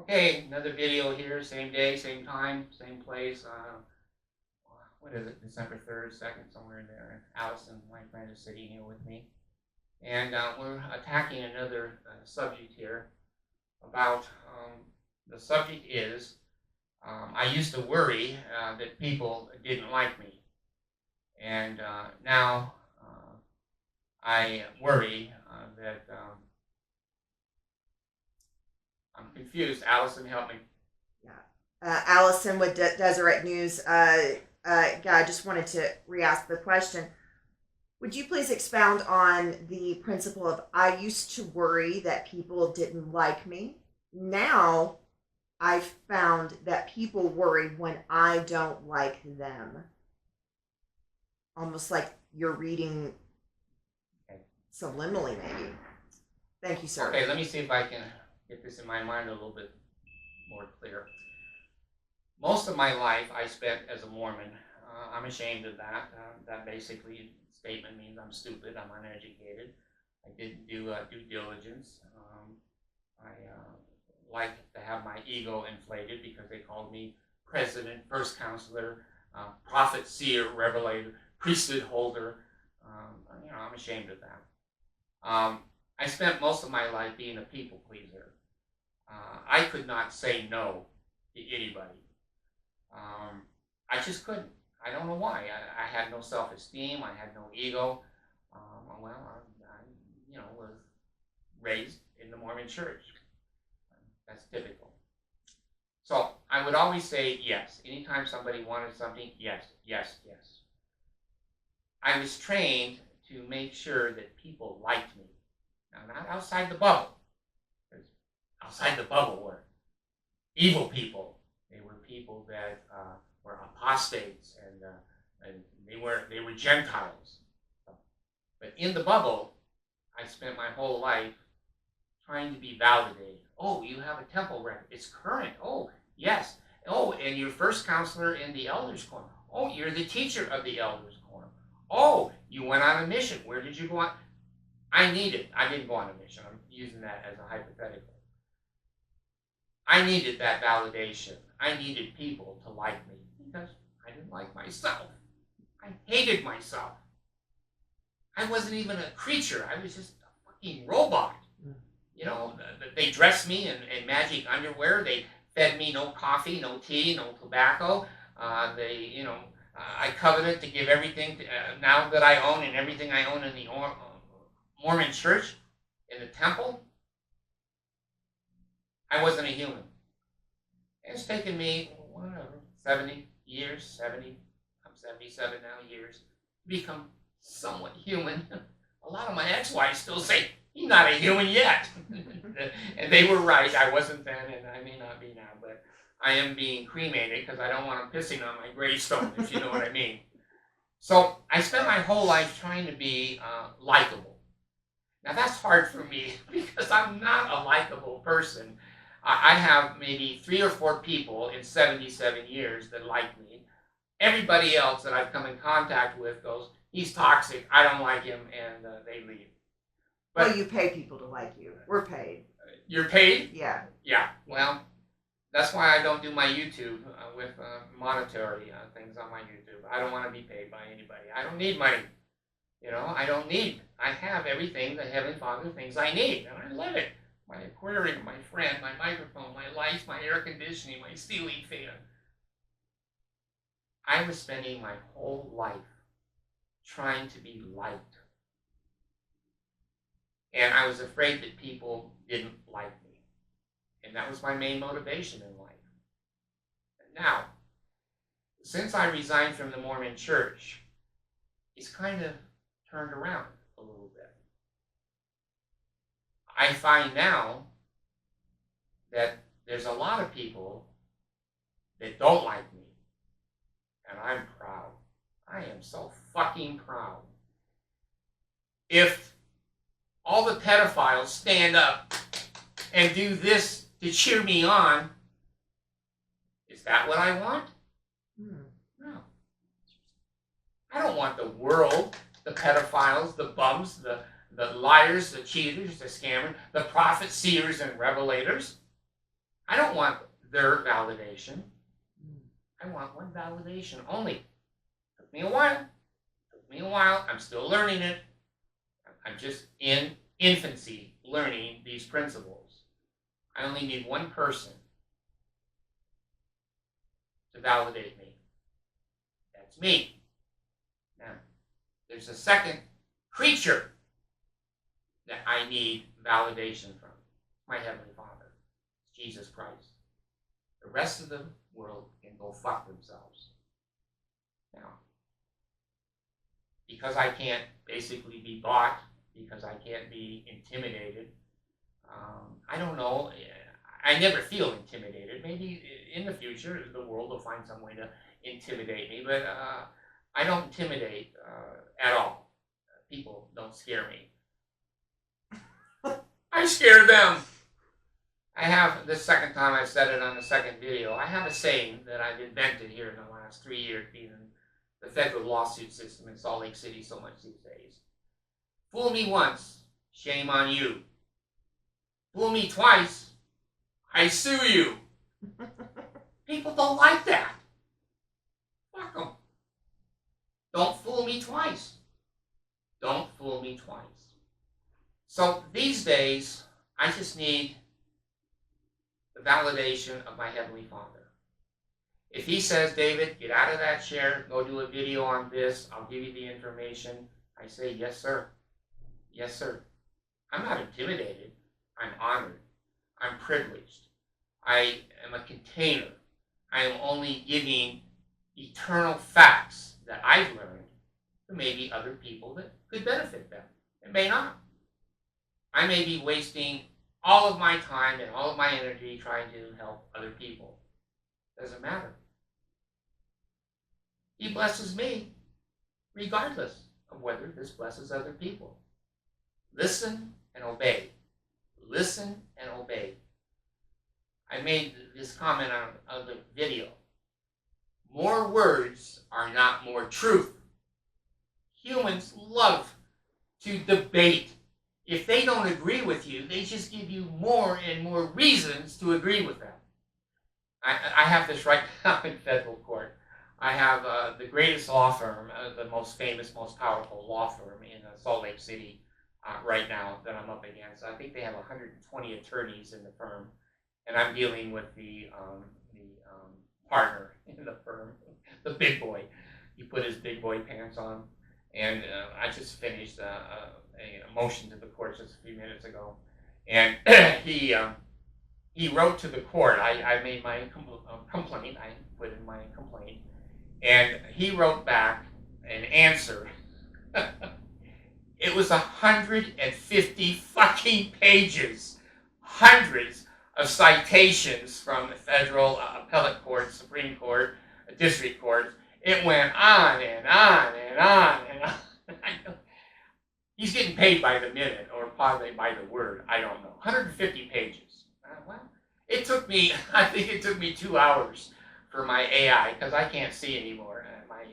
Okay, another video here, same day, same time, same place. What is it, December 3rd, 2nd, somewhere in there. Allison, my friend, is sitting here with me. And we're attacking another subject here about, the subject is, I used to worry that people didn't like me. And now I worry that I'm confused. Allison, help me. Allison with Deseret News. I just wanted to re-ask the question. Would you please expound on the principle of I used to worry that people didn't like me. Now I've found that people worry when I don't like them. Almost like you're reading subliminally, maybe. Thank you, sir. Okay, let me see if I can get this in my mind a little bit more clear. Most of my life I spent as a Mormon. I'm ashamed of that. That basically statement means I'm stupid, I'm uneducated. I didn't do due diligence. I like to have my ego inflated because they called me president, first counselor, prophet, seer, revelator, priesthood holder. I'm ashamed of that. I spent most of my life being a people pleaser. I could not say no to anybody. I just couldn't. I don't know why. I had no self-esteem. I had no ego. I was raised in the Mormon church. That's typical. So I would always say yes. Anytime somebody wanted something, yes, yes, yes. I was trained to make sure that people liked me. Now, not outside the bubble. Because outside the bubble were evil people. They were people that were apostates, and they were Gentiles. But in the bubble, I spent my whole life trying to be validated. Oh, you have a temple record. It's current. Oh, yes. Oh, and you're first counselor in the elders' quorum. Oh, you're the teacher of the elders' quorum. Oh, you went on a mission. Where did you go on? I didn't go on a mission. I'm using that as a hypothetical. I needed that validation. I needed people to like me because I didn't like myself. I hated myself. I wasn't even a creature. I was just a fucking robot. They dressed me in magic underwear. They fed me no coffee, no tea, no tobacco. I covenant to give everything now that I own and everything I own in the Mormon church, in the temple. I wasn't a human. It's taken me, 70 years, I'm 77 now, years, to become somewhat human. A lot of my ex-wives still say, he's not a human yet. And they were right. I wasn't then, and I may not be now, but I am being cremated because I don't want them pissing on my gravestone, if you know what I mean. So I spent my whole life trying to be likable. Now that's hard for me because I'm not a likable person. I have maybe 3 or 4 people in 77 years that like me. Everybody else that I've come in contact with goes, he's toxic, I don't like him, and they leave. But well, you pay people to like you. We're paid. You're paid? Yeah. Yeah. Well, that's why I don't do my YouTube with monetary things on my YouTube. I don't want to be paid by anybody. I don't need money. I don't need. I have everything the Heavenly Father thinks I need, and I live it. My aquarium, my friend, my microphone, my lights, my air conditioning, my ceiling fan. I was spending my whole life trying to be liked. And I was afraid that people didn't like me. And that was my main motivation in life. And now, since I resigned from the Mormon church, it's kind of turned around a little bit. I find now that there's a lot of people that don't like me. And I'm proud. I am so fucking proud. If all the pedophiles stand up and do this to cheer me on, is that what I want? No. I don't want the world, the pedophiles, the bums, the liars, the cheaters, the scammers, the prophets, seers, and revelators. I don't want their validation. I want one validation only. Took me a while. I'm still learning it. I'm just in infancy learning these principles. I only need one person to validate me. That's me. Now, there's a second creature that I need validation from. My Heavenly Father, Jesus Christ. The rest of the world can go fuck themselves. Now, because I can't basically be bought, because I can't be intimidated, I don't know. I never feel intimidated. Maybe in the future the world will find some way to intimidate me, but I don't intimidate at all. People don't scare me. I scare them. I have, the second time I said it on the second video, I have a saying that I've invented here in the last 3 years, being in the federal lawsuit system in Salt Lake City so much these days. Fool me once, shame on you. Fool me twice, I sue you. People don't like that. Fuck them. Don't fool me twice. Don't fool me twice. So these days, I just need the validation of my Heavenly Father. If He says, David, get out of that chair, go do a video on this, I'll give you the information, I say, yes, sir. Yes, sir. I'm not intimidated. I'm honored. I'm privileged. I am a container. I am only giving eternal facts that I've learned to maybe other people that could benefit them. It may not. I may be wasting all of my time and all of my energy trying to help other people. Doesn't matter. He blesses me regardless of whether this blesses other people. Listen and obey. Listen and obey. I made this comment on the video. More words are not more truth. Humans love to debate. If they don't agree with you, they just give you more and more reasons to agree with them. I have this right now in federal court. I have the greatest law firm, the most famous, most powerful law firm in Salt Lake City right now that I'm up against. I think they have 120 attorneys in the firm, and I'm dealing with the partner in the firm, the big boy. He put his big boy pants on, and I just finished a motion to the court just a few minutes ago, and he wrote to the court. I made my complaint. I put in my complaint, and he wrote back an answer. It was 150 fucking pages, hundreds of citations from the federal appellate court, Supreme Court, district court. It went on and on and on and on. He's getting paid by the minute, or probably by the word. I don't know. 150 pages. Well, it took me. I think it took me 2 hours for my AI, because I can't see anymore. My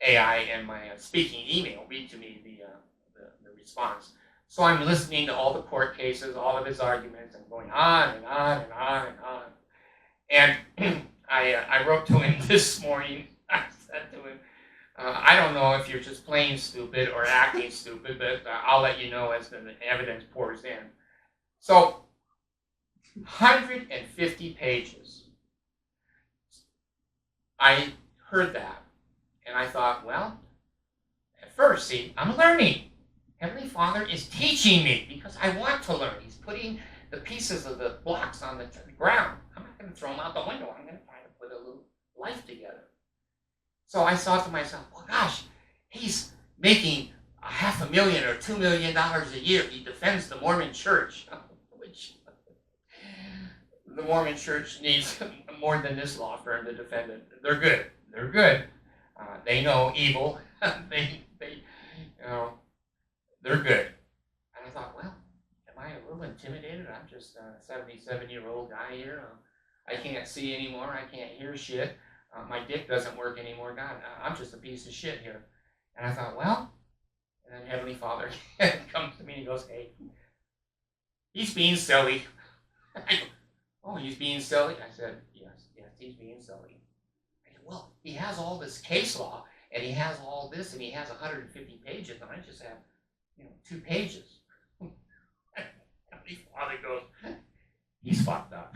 AI and my speaking email read to me the response. So I'm listening to all the court cases, all of his arguments, and going on and on and on and on. And I wrote to him this morning. I said to him, I don't know if you're just plain stupid or acting stupid, but I'll let you know as the evidence pours in. So, 150 pages. I heard that, and I thought, well, at first, see, I'm learning. Heavenly Father is teaching me because I want to learn. He's putting the pieces of the blocks on the ground. I'm not going to throw them out the window. I'm going to try to put a little life together. So I thought to myself, well, gosh, he's making $500,000 or $2 million a year. He defends the Mormon church, which the Mormon church needs more than this law firm to defend it. They're good. They're good. They know evil. They're good. And I thought, well, am I a little intimidated? I'm just a 77-year-old guy here. I can't see anymore. I can't hear shit. My dick doesn't work anymore. God, I'm just a piece of shit here. And I thought, well, and then Heavenly Father comes to me and he goes, hey, he's being silly. Oh, he's being silly? I said, yes, he's being silly. I said, well, he has all this case law, and he has all this, and he has 150 pages, and I just have, 2 pages. And my father goes, he's fucked up.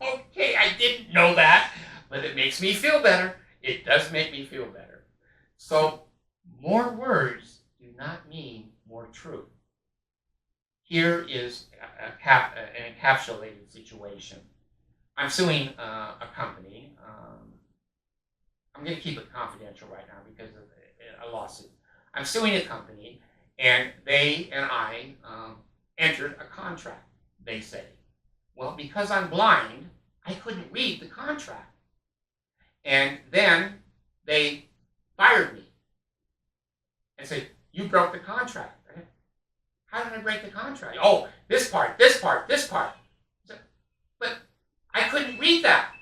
Okay, I didn't know that, but it makes me feel better. It does make me feel better. So, more words do not mean more truth. Here is an encapsulated situation. I'm suing a company. I'm going to keep it confidential right now because of a lawsuit. I'm suing a company, and they and I entered a contract, they say. Well, because I'm blind, I couldn't read the contract. And then they fired me and said, you broke the contract. How did I break the contract? Oh, this part, this part, this part. But I couldn't read that.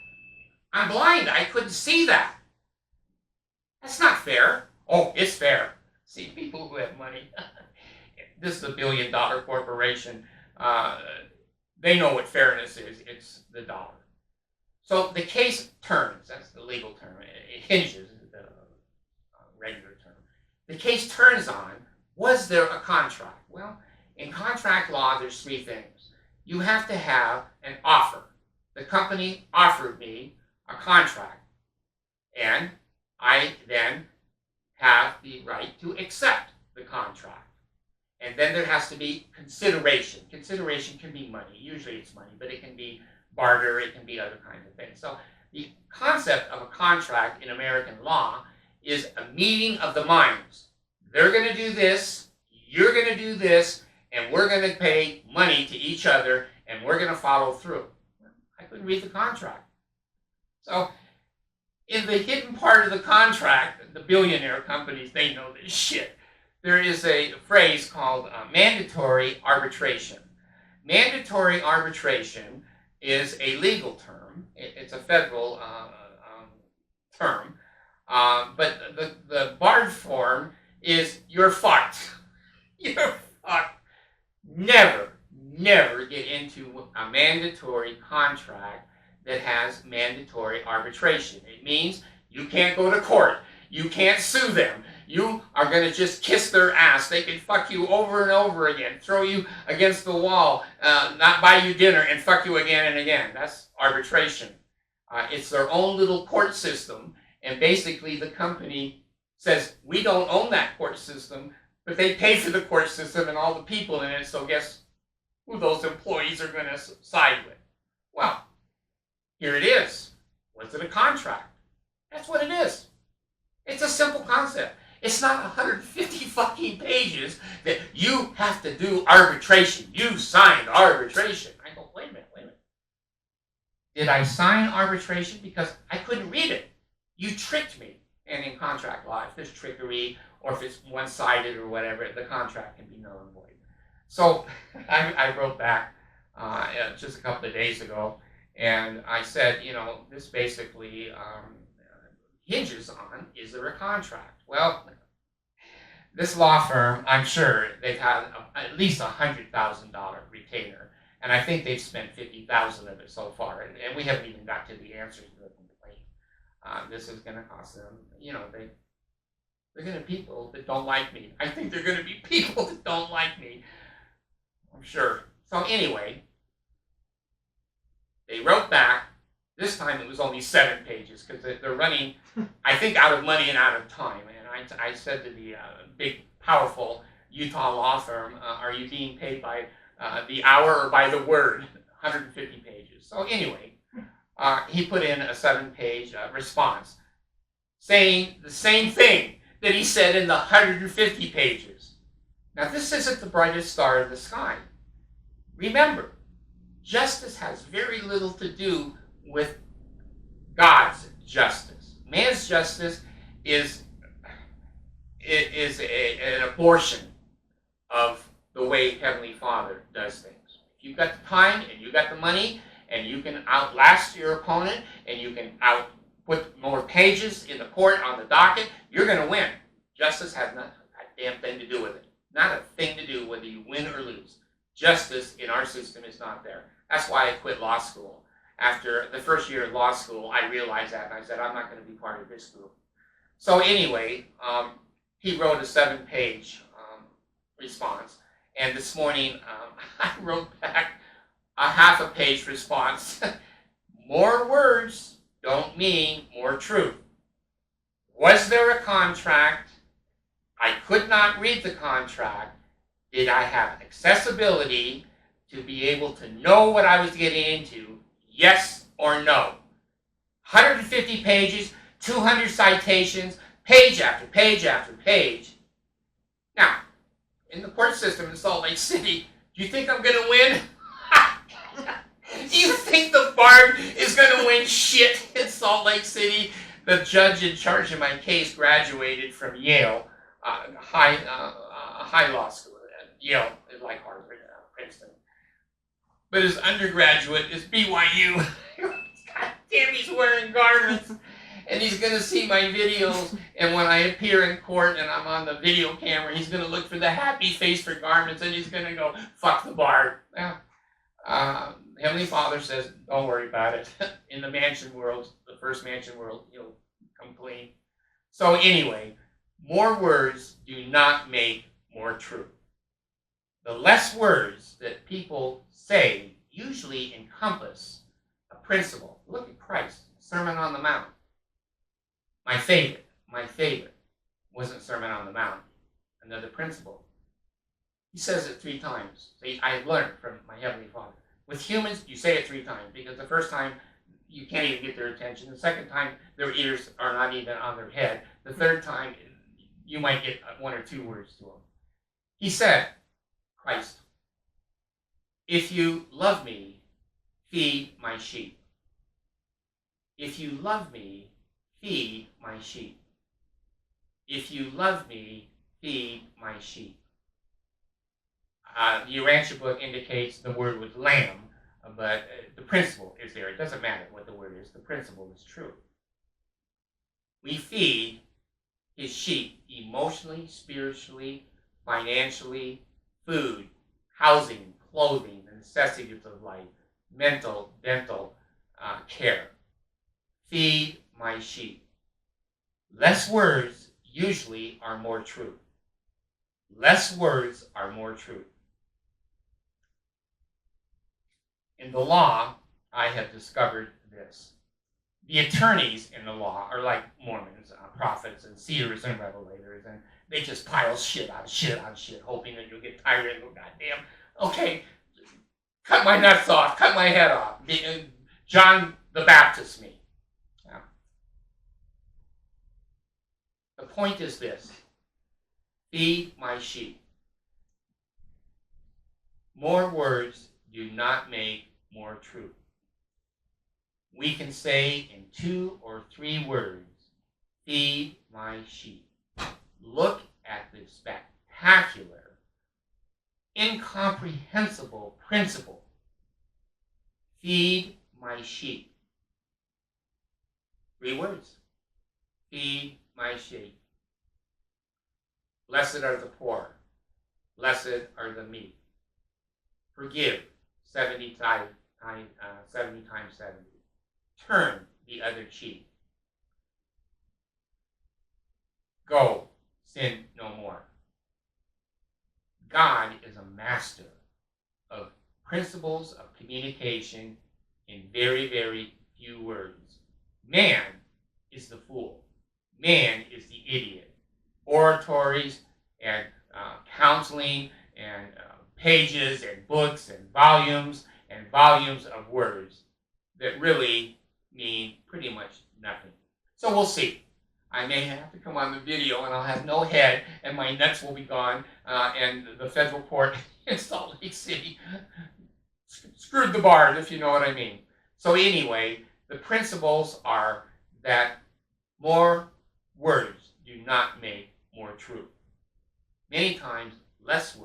I'm blind. I couldn't see that. That's not fair. Oh, it's fair. See, people who have money. This is a billion-dollar corporation. They know what fairness is. It's the dollar. So the case turns. That's the legal term. It hinges, the regular term. The case turns on, was there a contract? Well, in contract law, there's 3 things. You have to have an offer. The company offered me a contract, and I then have the right to accept the contract. And then there has to be consideration. Consideration can be money. Usually it's money, but it can be barter. It can be other kinds of things. So the concept of a contract in American law is a meeting of the minds. They're going to do this, you're going to do this, and we're going to pay money to each other, and we're going to follow through. I couldn't read the contract. So in the hidden part of the contract, the billionaire companies, they know this shit. There is a phrase called mandatory arbitration. Mandatory arbitration is a legal term. It's a federal term. But the barred form is you're fucked. You're fucked. Never get into a mandatory contract that has mandatory arbitration. It means you can't go to court. You can't sue them. You are going to just kiss their ass. They can fuck you over and over again, throw you against the wall, not buy you dinner, and fuck you again and again. That's arbitration. It's their own little court system, and basically the company says, we don't own that court system, but they pay for the court system and all the people in it, so guess who those employees are going to side with? Well, here it is. Was it a contract? That's what it is. It's a simple concept. It's not 150 fucking pages that you have to do arbitration. You signed arbitration. I go, wait a minute. Did I sign arbitration because I couldn't read it? You tricked me. And in contract law, if there's trickery or if it's one-sided or whatever, the contract can be null and void. So I wrote back just a couple of days ago, and I said, this basically hinges on, is there a contract? Well, this law firm, I'm sure they've had at least $100,000 retainer, and I think they've spent $50,000 of it so far, and we haven't even got to the answers to the complaint. This is going to cost them, they're going to be people that don't like me. I think they're going to be people that don't like me. I'm sure. So anyway, they wrote back. This time it was only 7 pages because they're running, I think, out of money and out of time. And I said to the big, powerful Utah law firm, are you being paid by the hour or by the word? 150 pages. So anyway, he put in a 7-page response saying the same thing that he said in the 150 pages. Now, this isn't the brightest star of the sky. Remember, justice has very little to do with God's justice. Man's justice is an abortion of the way Heavenly Father does things. If you've got the time and you've got the money and you can outlast your opponent and you can put more pages in the court on the docket, you're going to win. Justice has not a damn thing to do with it. Not a thing to do whether you win or lose. Justice in our system is not there. That's why I quit law school. after the first year of law school, I realized that, and I said, I'm not going to be part of this group. So anyway, he wrote a 7-page response, and this morning I wrote back a half a page response. More words don't mean more truth. Was there a contract? I could not read the contract. Did I have accessibility to be able to know what I was getting into? Yes or no? 150 pages, 200 citations, page after page after page. Now, in the court system in Salt Lake City, do you think I'm going to win? Do you think the bar is going to win shit in Salt Lake City? The judge in charge of my case graduated from Yale, high law school. Yale is like Harvard, Princeton. But his undergraduate is BYU. God damn, he's wearing garments. And he's going to see my videos, and when I appear in court and I'm on the video camera, he's going to look for the happy face for garments, and he's going to go, fuck the bar. Well, Heavenly Father says, don't worry about it. In the mansion world, the first mansion world, you'll come clean. So anyway, more words do not make more true. The less words that people say usually encompass a principle. Look at Christ, Sermon on the Mount. My favorite wasn't Sermon on the Mount, another principle. He says it 3 times. See, I learned from my Heavenly Father. With humans, you say it 3 times, because the first time, you can't even get their attention. The second time, their ears are not even on their head. The third time, you might get 1 or 2 words to them. He said, Christ, if you love me, feed my sheep. If you love me, feed my sheep. If you love me, feed my sheep. The Urantia book indicates the word was lamb, but the principle is there. It doesn't matter what the word is. The principle is true. We feed his sheep emotionally, spiritually, financially, food, housing, clothing, the necessities of life, mental, dental care. Feed my sheep. Less words usually are more true. Less words are more true. In the law, I have discovered this. The attorneys in the law are like Mormons, prophets, and seers and revelators, and they just pile shit on shit on shit, hoping that you'll get tired and go, goddamn, okay, cut my nuts off, cut my head off. John the Baptist me. Yeah. The point is this. Feed my sheep. More words do not make more truth. We can say in 2 or 3 words, feed my sheep. Look at the spectacular, incomprehensible principle. Feed my sheep. 3 words. Feed my sheep. Blessed are the poor. Blessed are the meek. Forgive 70 times 70. Turn the other cheek. Go, sin no more. God is a master of principles of communication in very, very few words. Man is the fool. Man is the idiot. Oratories and counseling and pages and books and volumes of words that really mean pretty much nothing. So we'll see. I may have to come on the video and I'll have no head and my nuts will be gone and the federal court in Salt Lake City screwed the bar, if you know what I mean. So anyway, the principles are that more words do not make more truth. Many times, less